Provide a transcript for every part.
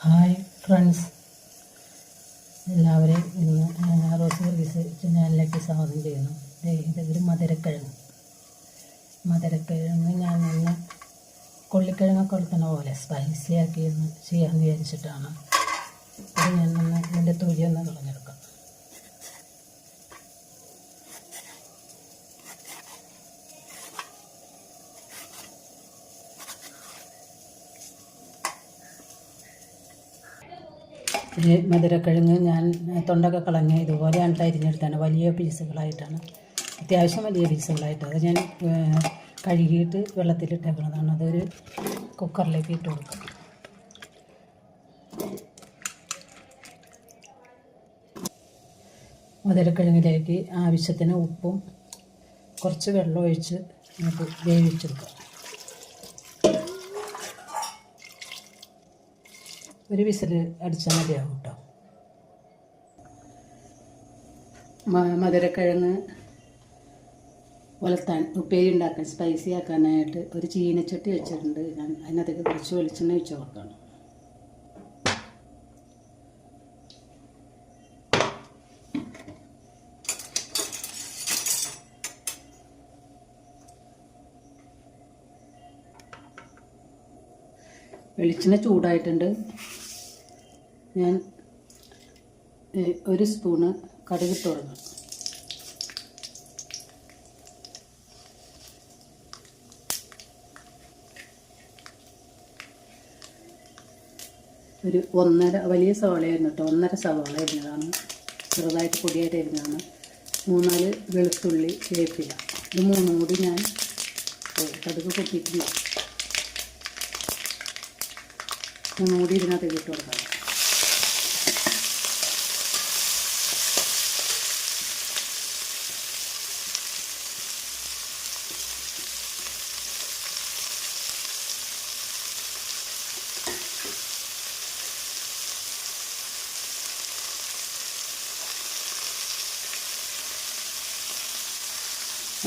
Hi friends, എല്ലാവരെയും ഇന്ന് rose Varghese ചാനലിലേക്ക് സ്വാഗതം ചെയ്യുന്നു. ഇതൊരു മധുരക്കിഴങ്ങ് ഞാൻ ഇന്ന് കൊള്ളിക്കിഴങ്ങൊക്കെ കൊടുക്കുന്ന പോലെ സ്പൈസി ആക്കി ഒന്ന് ചെയ്യാമെന്ന് വിചാരിച്ചിട്ടാണ്. അത് ഞാൻ ഒന്ന് ഇതിൻ്റെ തൊലി ഒന്ന് കളഞ്ഞെടുക്കാം. ഈ മധുരക്കിഴങ്ങ് ഞാൻ തൊണ്ടൊക്കെ കളഞ്ഞ് ഇതുപോലെയാണ് അരിഞ്ഞെടുത്താണ്. വലിയ പീസുകളായിട്ടാണ്, അത്യാവശ്യം വലിയ പീസുകളായിട്ട്. അത് ഞാൻ കഴുകിയിട്ട് വെള്ളത്തിലിട്ടേക്കുന്നതാണ്. അതൊരു കുക്കറിലേക്ക് ഇട്ട് കൊടുക്കും. മധുരക്കിഴങ്ങിലേക്ക് ആവശ്യത്തിന് ഉപ്പും കുറച്ച് വെള്ളം ഒഴിച്ച് നമുക്ക് വേവിച്ചെടുക്കാം. ഒരു വിസിൽ അടിച്ചാൽ മതിയാവും കേട്ടോ. മധുരക്കിഴങ്ങ് ഉലത്താൻ ഉപ്പേരി ഉണ്ടാക്കാൻ സ്പൈസി ആക്കാനായിട്ട് ഒരു ചീനച്ചട്ടി വെച്ചിട്ടുണ്ട്. ഞാൻ അതിനകത്തേക്ക് കുറച്ച് വെളിച്ചെണ്ണ ഒഴിച്ച് കൊടുക്കണം. വെളിച്ചെണ്ണ ചൂടായിട്ടുണ്ട്. ഞാൻ ഒരു സ്പൂണ് കടുകിട്ട് കൊടുക്കണം. ഒരു വലിയ സവാളയായിരുന്നു കേട്ടോ. 1.5 സവാള അരിഞ്ഞതാണ്, ചെറുതായിട്ട് പൊടിയായിട്ട് അരിഞ്ഞതാണ്. 3-4 വെളുത്തുള്ളി, വേപ്പില, ഇത് 3 കൂടി ഞാൻ കടുക് പൊട്ടിയിട്ടില്ല. 3 കൂടി ഇതിനകത്ത് ഇട്ട് കൊടുക്കാം.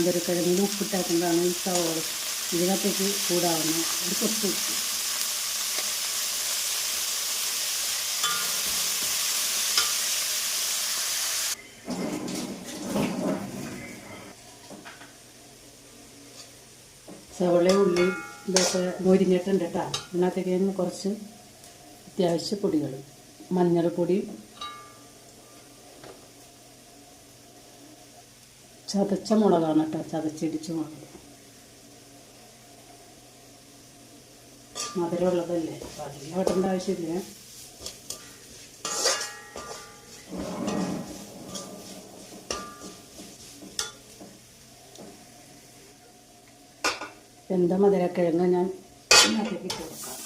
മധുരക്കിഴങ്ങിൽ ഉപ്പിട്ടാക്കുന്നതാണ് ഈ സവാള ഇതിനകത്തേക്ക് ചൂടാവുന്നത്. ഒരു കൊത്ത് ഉപ്പ്, സവാള ഉള്ളി ഇതൊക്കെ മൊരിഞ്ഞിട്ടുണ്ട് കേട്ടോ. ഇതിനകത്തേക്ക് ഞാൻ കുറച്ച് അത്യാവശ്യ പൊടികൾ, മഞ്ഞൾപ്പൊടി, ചതച്ച മുളകാണ് കേട്ടോ, ചതച്ചിടിച്ച മുളക്. മധുരമുള്ളതല്ലേ, അപ്പോൾ അധികം ഇടേണ്ട ആവശ്യമില്ല. എന്താ മധുരക്കിഴങ്ങ് ഞാൻ ഇതിനകത്തേക്ക് ഇട്ട് കൊടുക്കാം.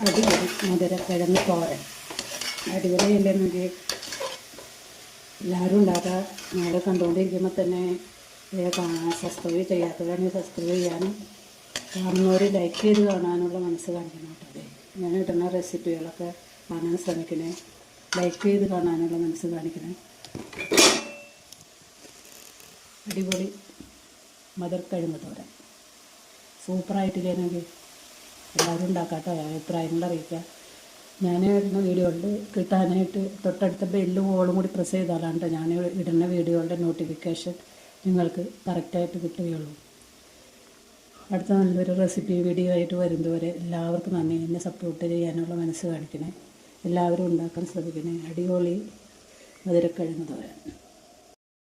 അടിപൊളി മധുരക്കിഴങ്ങ് തോരൻ, അടിപൊളിയല്ലെന്നെങ്കിൽ എല്ലാവരും ഉണ്ടാക്കുക. ഞങ്ങൾ കണ്ടുകൊണ്ടിരിക്കുമ്പോൾ തന്നെ സബ്സ്ക്രൈബ് ചെയ്യാത്തവരാണെങ്കിൽ സബ്സ്ക്രൈബ് ചെയ്യാനും കാണുന്നവർ ലൈക്ക് ചെയ്ത് കാണാനുള്ള മനസ്സ് കാണിക്കണം കേട്ടോ. ഞാൻ ഇടുന്ന റെസിപ്പികളൊക്കെ കാണാൻ ശ്രമിക്കണേ, ലൈക്ക് ചെയ്ത് കാണാനുള്ള മനസ്സ് കാണിക്കണേ. അടിപൊളി മധുരക്കിഴങ്ങ് തോരൻ സൂപ്പറായിട്ടില്ലെങ്കിൽ എല്ലാവരും ഉണ്ടാക്കാട്ടോ. അഭിപ്രായങ്ങൾ അറിയിക്കുക. ഞാൻ ഇടുന്ന വീഡിയോകളിൽ കിട്ടാനായിട്ട് തൊട്ടടുത്ത ബെല്ലും ഓളും കൂടി പ്രസ് ചെയ്താലാണ് ഞാൻ ഇടുന്ന വീഡിയോകളുടെ നോട്ടിഫിക്കേഷൻ നിങ്ങൾക്ക് കറക്റ്റായിട്ട് കിട്ടുകയുള്ളൂ. അടുത്ത നല്ലൊരു റെസിപ്പി വീഡിയോ ആയിട്ട് വരുന്നതുവരെ എല്ലാവർക്കും നന്ദി. എന്നെ സപ്പോർട്ട് ചെയ്യാനുള്ള മനസ്സ് കാണിക്കണേ. എല്ലാവരും ഉണ്ടാക്കാൻ ശ്രമിക്കണേ. അടിപൊളി മധുരക്കിഴങ്ങ് തോരൻ.